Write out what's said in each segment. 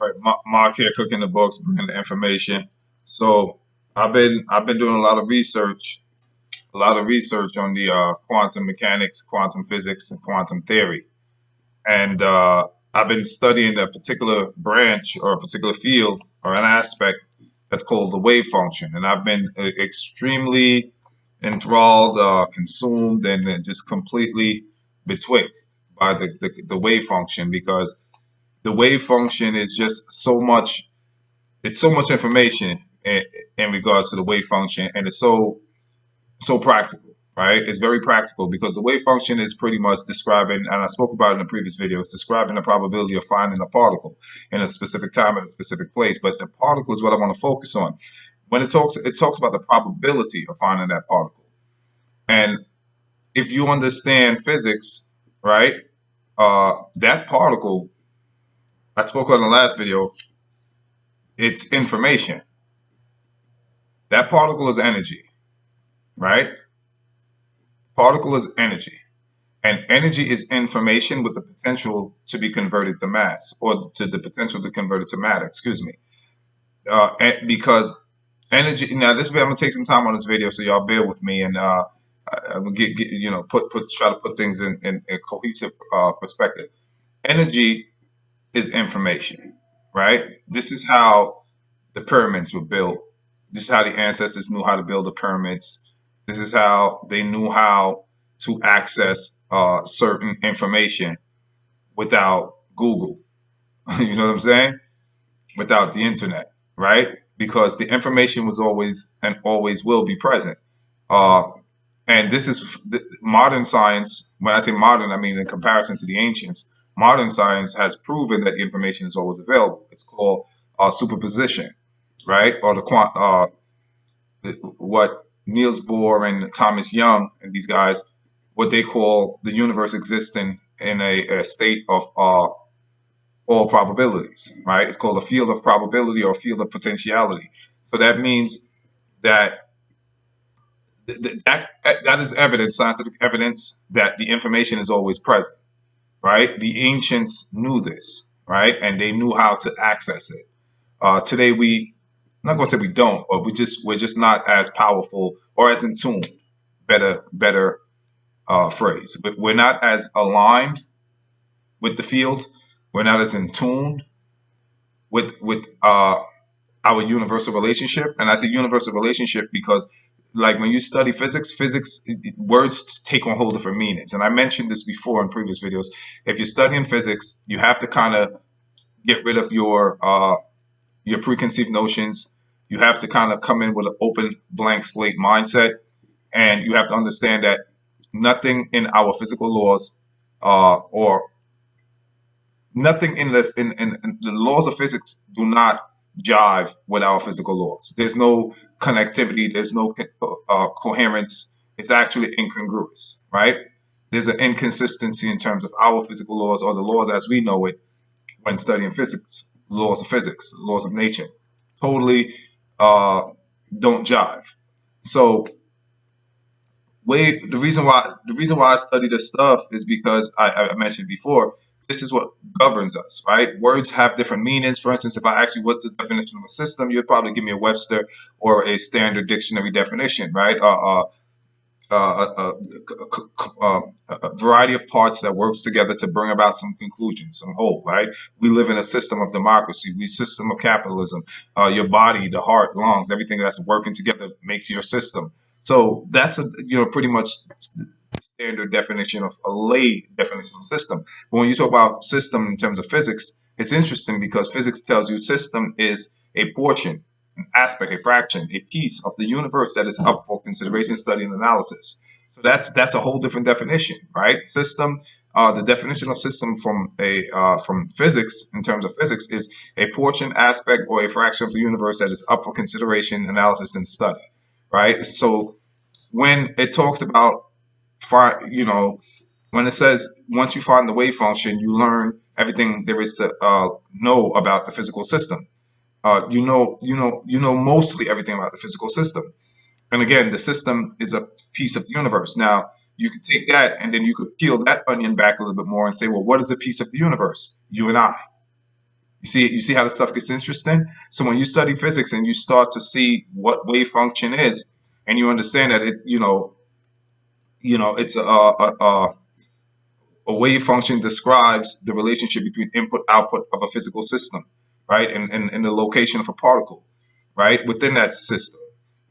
Right, Mark here, cooking the books, bringing the information. So I've been doing a lot of research on the quantum mechanics, quantum physics, and quantum theory, and I've been studying a particular branch or a particular field or an aspect that's called the wave function, and I've been extremely enthralled, consumed, and just completely betwixt by the wave function because the wave function is just so much it's so much information in regards to the wave function, and it's so practical, right? It's very practical because the wave function is pretty much describing, and I spoke about it in the previous video, it's describing the probability of finding a particle in a specific time in a specific place. But the particle is what I want to focus on. When it talks about the probability of finding that particle, and if you understand physics, right, that particle I spoke on in the last video, it's information. That particle is energy, right? Particle is energy. And energy is information with the potential to be converted to mass, or to the potential to convert it to matter, excuse me. Because energy, now this video, I'm gonna take some time on this video, so y'all bear with me, and I'm gonna try to put things in a cohesive perspective. Energy is information, right? This is how the pyramids were built. This is how the ancestors knew how to build the pyramids. This is how they knew how to access certain information without Google. You know what I'm saying? Without the internet, right? Because the information was always and always will be present. Uh, and this is modern science. When I say modern, I mean in comparison to the ancients. Modern science has proven that the information is always available. It's called superposition, right? Or what Niels Bohr and Thomas Young and these guys, what they call the universe existing in a state of all probabilities, right? It's called a field of probability or a field of potentiality. So that means that that is evidence, scientific evidence that the information is always present, right? The ancients knew this, right? And they knew how to access it. Today I'm not gonna say we don't, but we're just not as powerful or as in tune. Better phrase. We're not as aligned with the field. We're not as in tune with our universal relationship. And I say universal relationship because, like, when you study physics, words take on whole different meanings. And I mentioned this before in previous videos. If you're studying physics, you have to kind of get rid of your preconceived notions. You have to kind of come in with an open blank slate mindset, and you have to understand that nothing in our physical laws, or nothing in the laws of physics do not jive with our physical laws. There's no connectivity. There's no coherence. It's actually incongruous, right? There's an inconsistency in terms of our physical laws or the laws as we know it when studying physics, laws of nature. Totally uh, don't jive. So the reason why I study this stuff is because I mentioned before, this is what governs us, right? Words have different meanings. For instance, if I ask you what's the definition of a system, you'd probably give me a Webster or a standard dictionary definition, right? A variety of parts that works together to bring about some conclusion, some whole, right? We live in a system of democracy, we system of capitalism. Your body, the heart, lungs, everything that's working together makes your system. So that's pretty much standard definition of a lay definition of system. But when you talk about system in terms of physics, it's interesting because physics tells you system is a portion, an aspect, a fraction, a piece of the universe that is up for consideration, study, and analysis. So that's a whole different definition, right? System. The definition of system from physics, in terms of physics, is a portion, aspect, or a fraction of the universe that is up for consideration, analysis, and study, right? So when it talks about when it says once you find the wave function, you learn everything there is to know about the physical system. You know mostly everything about the physical system. And again, the system is a piece of the universe. Now, you could take that and then you could peel that onion back a little bit more and say, well, what is a piece of the universe? You and I, You see how the stuff gets interesting. So when you study physics and you start to see what wave function is, and you understand that it's a wave function describes the relationship between input output of a physical system, right, and the location of a particle, right, within that system.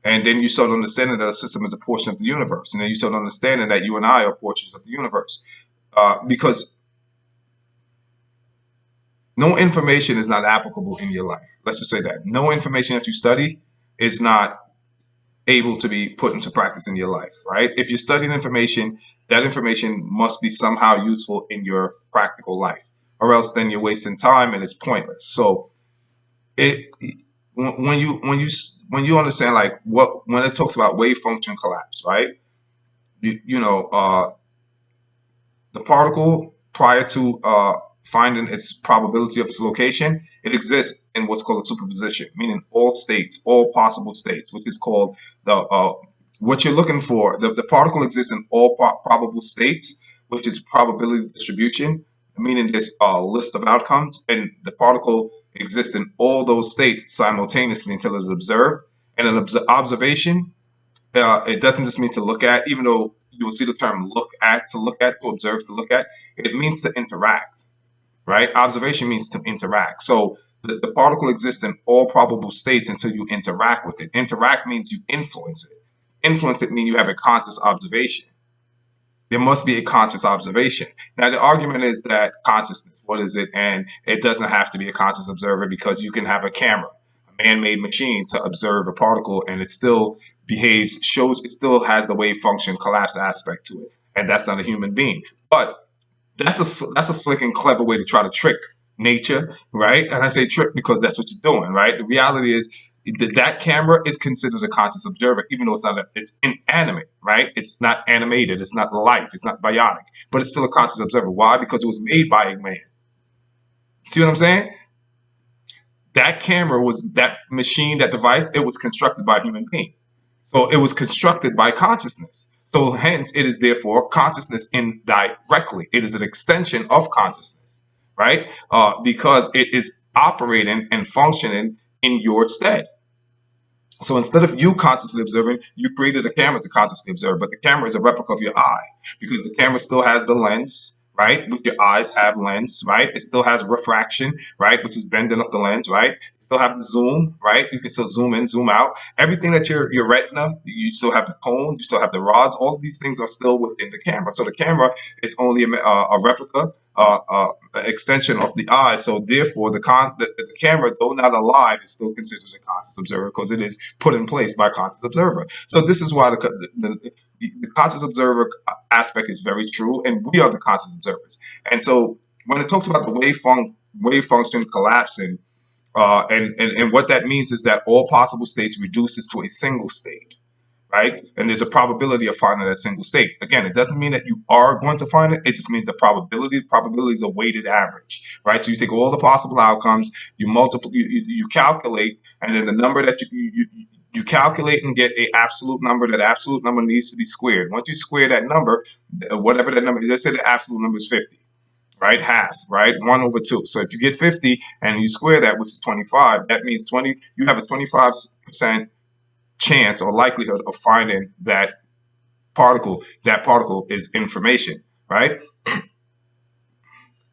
And then you start understanding that a system is a portion of the universe, and then you start understanding that you and I are portions of the universe, because no information is not applicable in your life. Let's just say that no information that you study is not able to be put into practice in your life, right? If you're studying information, that information must be somehow useful in your practical life, or else then you're wasting time and it's pointless. So it when you understand like what when it talks about wave function collapse, right? You know the particle prior to finding its probability of its location, it exists in what's called a superposition, meaning all states, all possible states, which is called the what you're looking for. The particle exists in all probable states, which is probability distribution, meaning there's a list of outcomes, and the particle exists in all those states simultaneously until it's observed. And an observation, it doesn't just mean to look at, even though you will see the term look at, to observe, to look at. It means to interact, right? Observation means to interact. So the particle exists in all probable states until you interact with it. Interact means you influence it. Influence it means you have a conscious observation. There must be a conscious observation. Now, the argument is that consciousness, what is it? And it doesn't have to be a conscious observer, because you can have a camera, a man-made machine, to observe a particle, and it still behaves, shows, it still has the wave function collapse aspect to it. And that's not a human being. But that's a slick and clever way to try to trick nature, right? And I say trick because that's what you're doing, right? The reality is that camera is considered a conscious observer, even though it's inanimate, right? It's not animated, it's not life, it's not bionic, but it's still a conscious observer. Why? Because it was made by a man. See what I'm saying? That camera was that machine, that device, it was constructed by a human being. So it was constructed by consciousness. So hence it is therefore consciousness indirectly. It is an extension of consciousness, right? Because it is operating and functioning in your stead. So instead of you consciously observing, you created a camera to consciously observe, but the camera is a replica of your eye, because the camera still has the lens, right? Which your eyes have lens, right? It still has refraction, right? Which is bending of the lens, right? It still have the zoom, right? You can still zoom in, zoom out. Everything that your retina, you still have the cone, you still have the rods. All of these things are still within the camera. So the camera is only a replica, extension of the eye. So therefore, the camera, though not alive, is still considered a conscious observer, because it is put in place by a conscious observer. So this is why the conscious observer aspect is very true, and we are the conscious observers. And so when it talks about the wave function collapsing, and what that means is that all possible states reduces to a single state, right? And there's a probability of finding that single state. Again, it doesn't mean that you are going to find it. It just means the probability. Probability is a weighted average, right? So you take all the possible outcomes, you multiply, you calculate, and then the number that you calculate and get a absolute number. That absolute number needs to be squared. Once you square that number, whatever that number is, let's say the absolute number is 50, right? Half, right? 1/2. So if you get 50 and you square that, which is 25, that means 20. You have a 25% chance or likelihood of finding that particle. That particle is information, right?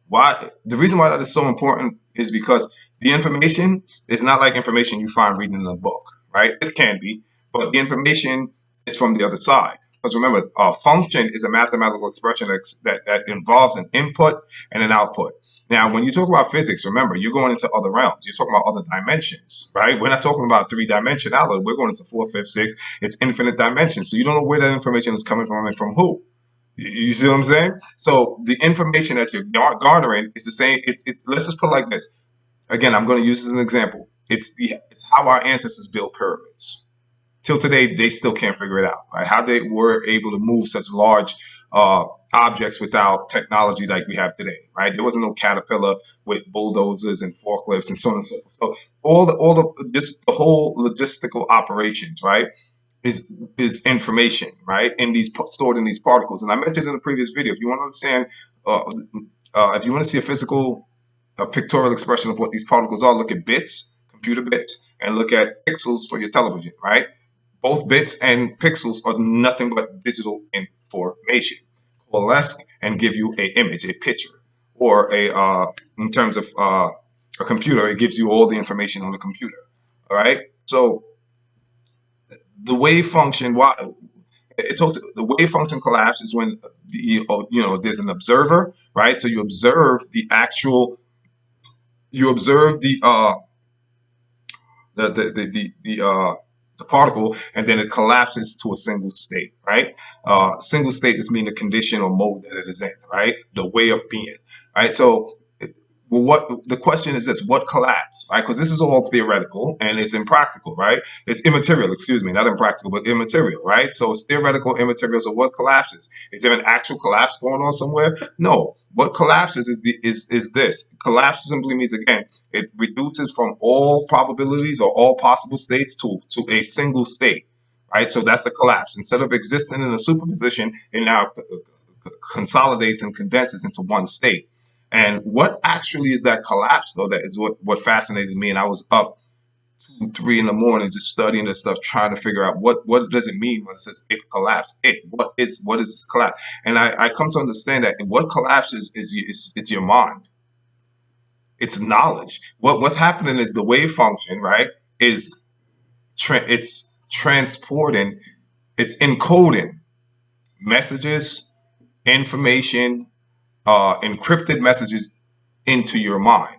Why? The reason why that is so important is because the information is not like information you find reading in a book, right? It can be, but the information is from the other side. Because remember, a function is a mathematical expression that involves an input and an output. Now, when you talk about physics, remember, you're going into other realms. You're talking about other dimensions, right? We're not talking about three-dimensionality. We're going into four, fifth, sixth. It's infinite dimensions. So you don't know where that information is coming from and from who. You see what I'm saying? So the information that you're garnering is the same. It's let's just put it like this. Again, I'm going to use this as an example. It's how our ancestors built pyramids. Till today, they still can't figure it out, right? How they were able to move such large objects without technology like we have today, right? There wasn't no caterpillar with bulldozers and forklifts and so on and so forth. So just the whole logistical operations, right, is information, right, in these stored in these particles. And I mentioned in the previous video, if you want to understand, if you want to see a physical a pictorial expression of what these particles are, look at bits, computer bits, and look at pixels for your television, right? Both bits and pixels are nothing but digital information. Coalesce and give you an image, a picture, or in terms of a computer, it gives you all the information on the computer. All right. So the wave function, why it talks, the wave function collapse is when there's an observer, right? So you observe the actual, you observe the particle, and then it collapses to a single state, right? Single state just mean the condition or mode that it is in, right? The way of being, right? So well, what the question is this: what collapse, right? Because this is all theoretical and it's impractical, right? It's immaterial, excuse me, not impractical, but immaterial, right? So it's theoretical, immaterial. So what collapses? Is there an actual collapse going on somewhere? No. What collapses is this. Collapse simply means, again, it reduces from all probabilities or all possible states to a single state, right? So that's a collapse. Instead of existing in a superposition, it now consolidates and condenses into one state. And what actually is that collapse, though? That is what fascinated me. And I was up 2, 3 in the morning just studying this stuff, trying to figure out what does it mean when it says it collapsed. What is this collapse? And I come to understand that what collapses is it's your mind. It's knowledge. What's happening is the wave function, right? Is it's transporting, it's encoding messages, information, encrypted messages into your mind.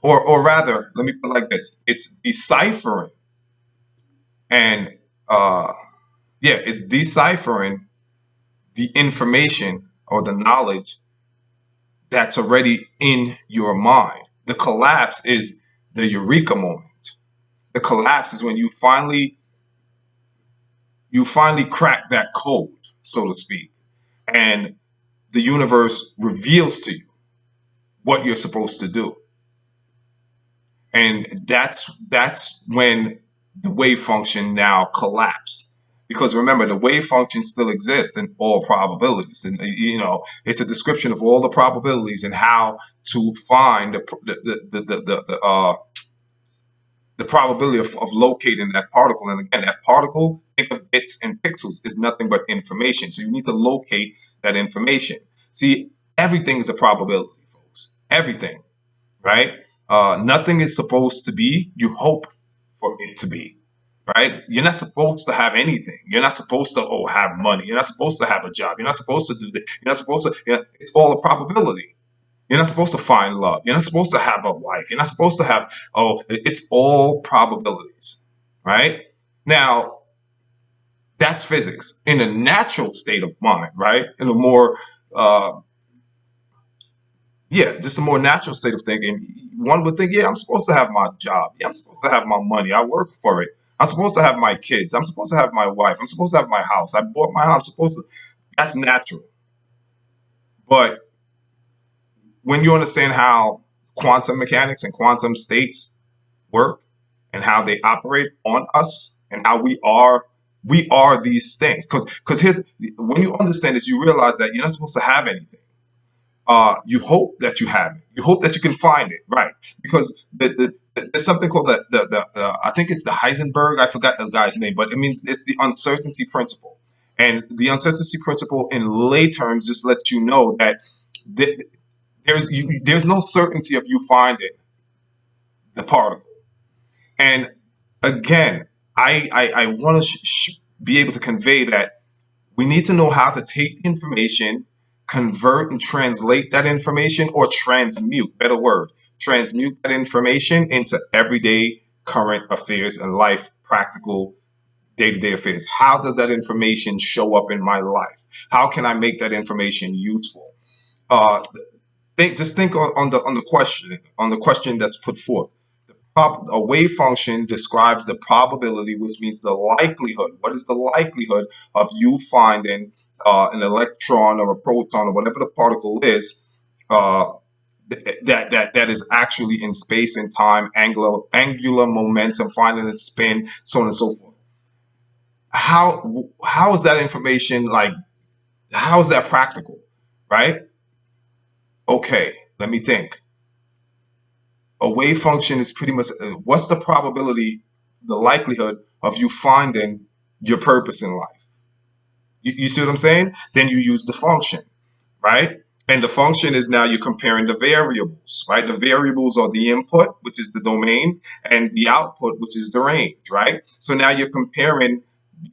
Or rather, let me put it like this: it's deciphering and it's deciphering the information or the knowledge that's already in your mind. The collapse is the eureka moment. The collapse is when you finally crack that code, so to speak, and the universe reveals to you what you're supposed to do. And that's when the wave function now collapse. Because remember, the wave function still exists in all probabilities, and it's a description of all the probabilities and how to find the probability of locating that particle. And again, that particle, think of bits and pixels, is nothing but information. So you need to locate that information. See, everything is a probability, folks. Everything, right? Nothing is supposed to be. You hope for it to be, right? You're not supposed to have anything. You're not supposed to have money. You're not supposed to have a job. You're not supposed to do this. You're not supposed to. It's all a probability. You're not supposed to find love. You're not supposed to have a wife. You're not supposed to have. It's all probabilities, right? Now, that's physics in a natural state of mind, right? In a more just a more natural state of thinking. One would think, yeah, I'm supposed to have my job. Yeah, I'm supposed to have my money. I work for it. I'm supposed to have my kids. I'm supposed to have my wife. I'm supposed to have my house. I bought my house. I'm supposed to. That's natural. But when you understand how quantum mechanics and quantum states work and how they operate on us and how we are these things. Because here's when you understand this, you realize that you're not supposed to have anything. You hope that you have it. You hope that you can find it, right? Because there's something called I think it's the Heisenberg. I forgot the guy's name, but it means it's the uncertainty principle. And the uncertainty principle, in lay terms, just lets you know that th- there's no certainty of you finding the particle. And again, I want to be able to convey that we need to know how to take information, convert and translate that information, or transmute, better word, transmute that information into everyday current affairs and life, practical day-to-day affairs. How does that information show up in my life? How can I make that information useful? Uh, think on the question that's put forth. A wave function describes the probability, which means the likelihood. What is the likelihood of you finding an electron or a proton or whatever the particle is uh, that is actually in space and time, angular momentum, finding its spin, so on and so forth. How is that information like? How is that practical, right? Okay, let me think. A wave function is pretty much what's the probability, the likelihood of you finding your purpose in life. You see what I'm saying? Then you use the function, right? And the function is now you're comparing the variables, right? The variables are the input, which is the domain, and the output, which is the range, right? So now you're comparing,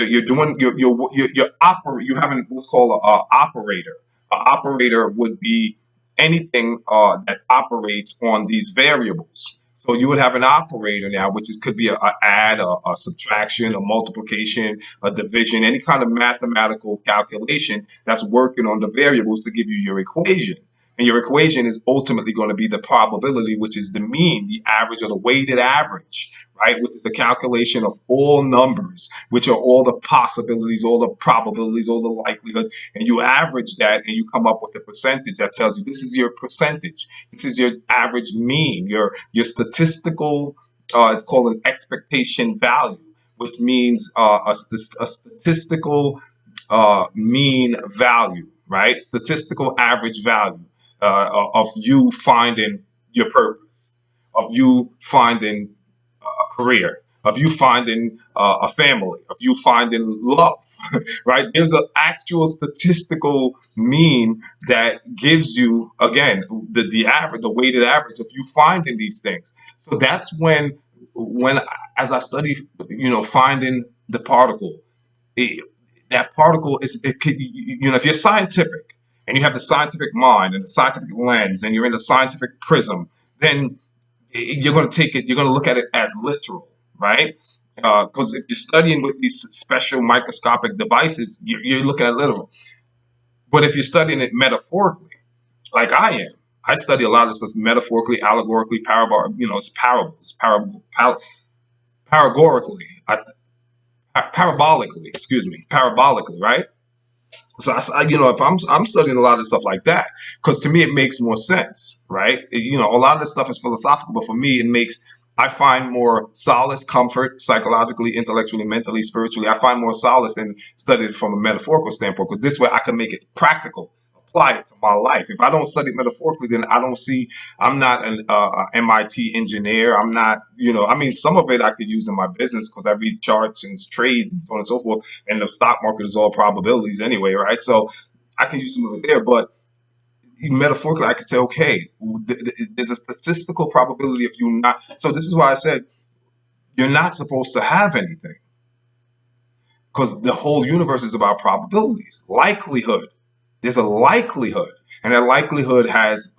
you're doing, you're having what's called a operator. An operator would be anything that operates on these variables. So you would have an operator now, which is could be a add, a subtraction, a multiplication, a division, any kind of mathematical calculation that's working on the variables to give you your equation. And your equation is ultimately going to be the probability, which is the mean, the average or the weighted average, right? Which is a calculation of all numbers, which are all the possibilities, all the probabilities, all the likelihoods. And you average that and you come up with a percentage that tells you this is your percentage. This is your average mean, your statistical, it's called an expectation value, which means a statistical mean value, right? Statistical average value of you finding your purpose, of you finding a career, of you finding a family, of you finding love, right? There's an actual statistical mean that gives you, again, the average, the weighted average of you finding these things. So that's when as I study, finding the particle, it, that particle is, it could, if you're scientific and you have the scientific mind and the scientific lens and you're in the scientific prism, then you're going to take it, you're going to look at it as literal, right? Because if you're studying with these special microscopic devices, you're looking at literal. But if you're studying it metaphorically, like I am, I study a lot of stuff metaphorically, allegorically, it's parables, paragorically, parabolically, excuse me, parabolically, right? So if I'm studying a lot of stuff like that, because to me it makes more sense, right? A lot of this stuff is philosophical, but for me I find more solace, comfort, psychologically, intellectually, mentally, spiritually. I find more solace in studying it from a metaphorical standpoint, because this way I can make it practical, apply it to my life. If I don't study it metaphorically, then I don't see. I'm not an MIT engineer. I'm not. I mean, some of it I could use in my business because I read charts and trades and so on and so forth. And the stock market is all probabilities anyway, right? So I can use some of it there, but metaphorically, I could say, okay, there's a statistical probability of you not. So this is why I said you're not supposed to have anything, because the whole universe is about probabilities, likelihood. There's a likelihood, and that likelihood has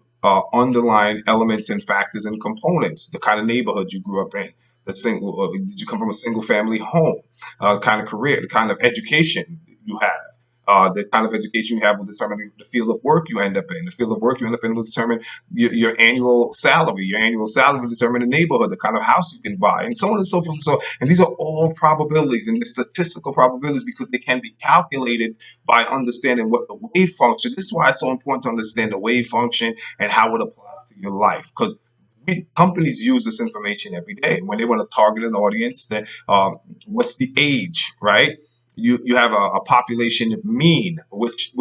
underlying elements and factors and components. The kind of neighborhood you grew up in, did you come from a single family home, kind of career, the kind of education you have. The kind of education you have will determine the field of work you end up in. The field of work you end up in will determine your annual salary. Your annual salary will determine the neighborhood, the kind of house you can buy, and so on and so forth. And these are all probabilities and the statistical probabilities, because they can be calculated by understanding what the wave function. This is why it's so important to understand the wave function and how it applies to your life, because companies use this information every day when they want to target an audience. Then, what's the age, right? You have a population mean, which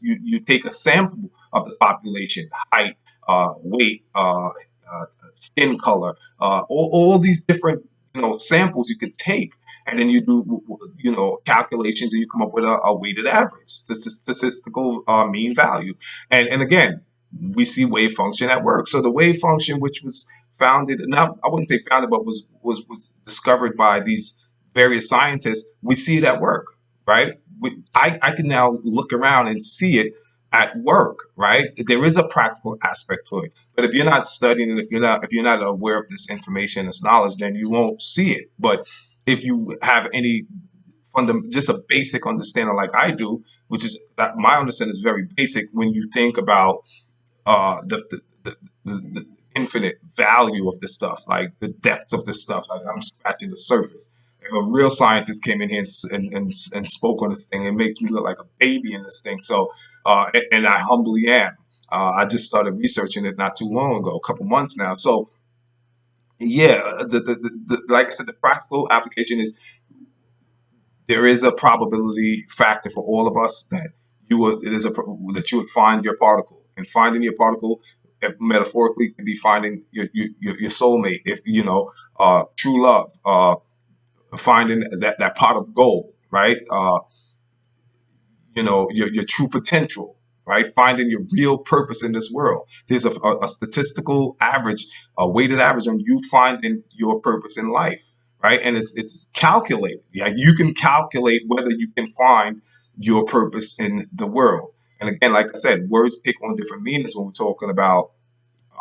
you take a sample of the population, height, weight, skin color, all these different samples you can take, and then you do calculations and you come up with a weighted average, statistical mean value, and again we see wave function at work. So the wave function, which was founded, now I wouldn't say founded, but was discovered by these various scientists, we see it at work, right? I can now look around and see it at work, right? There is a practical aspect to it, but if you're not studying it, if you're not aware of this information, this knowledge, then you won't see it. But if you have any just a basic understanding like I do, which is that my understanding is very basic when you think about the infinite value of this stuff, like the depth of this stuff. Like I'm scratching the surface. If a real scientist came in here and spoke on this thing, it makes me look like a baby in this thing. So, and I humbly am. I just started researching it not too long ago, a couple months now. So, yeah, like I said, the practical application is there is a probability factor for all of us that you would find your particle, and finding your particle metaphorically could be finding your soulmate, if you know, true love, finding that pot of gold, right? You know, your true potential, right? Finding your real purpose in this world. There's a statistical average, a weighted average on you finding your purpose in life, right? And it's calculated. Yeah, you can calculate whether you can find your purpose in the world. And again, like I said, words take on different meanings when we're talking about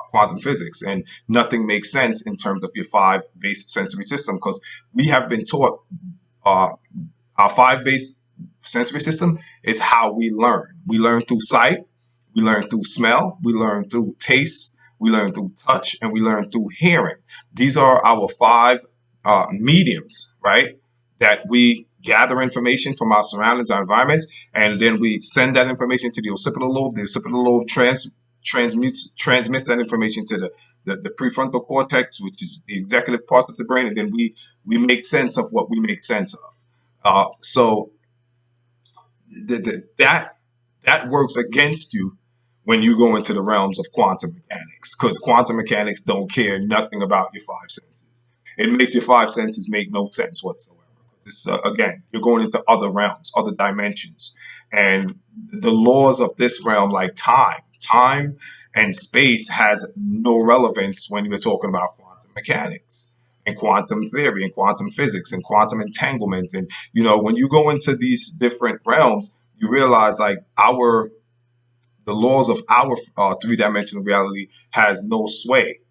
quantum physics, and nothing makes sense in terms of your five basic sensory system, because we have been taught uh, our five base sensory system is how we learn. We learn through sight, we learn through smell, we learn through taste, we learn through touch, and we learn through hearing. These are our five mediums, right? That we gather information from our surroundings, our environments, and then we send that information to the occipital lobe. The occipital lobe transmits that information to the prefrontal cortex, which is the executive part of the brain, and then we make sense of what we make sense of. So that works against you when you go into the realms of quantum mechanics, because quantum mechanics don't care nothing about your five senses. It makes your five senses make no sense whatsoever. It's, again, you're going into other realms, other dimensions, and the laws of this realm, like time and space, has no relevance when you're talking about quantum mechanics and quantum theory and quantum physics and quantum entanglement. And you know, when you go into these different realms, you realize like our the laws of our three-dimensional reality has no sway.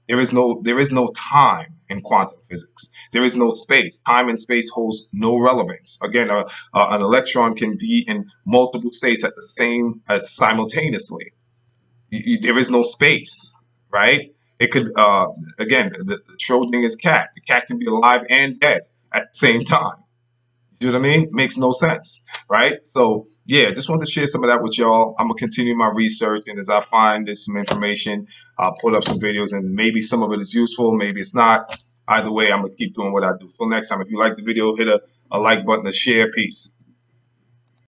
There is no time in quantum physics. There is no space. Time and space holds no relevance. Again, an electron can be in multiple states at the same simultaneously. There is no space, right? It could again, the Schrodinger's cat. The cat can be alive and dead at the same time. You know what I mean? Makes no sense, right? So yeah, just want to share some of that with y'all. I'm gonna continue my research, and as I find there's some information, I'll put up some videos, and maybe some of it is useful, maybe it's not. Either way, I'm gonna keep doing what I do. Till next time, if you like the video, hit a like button, a share. Peace.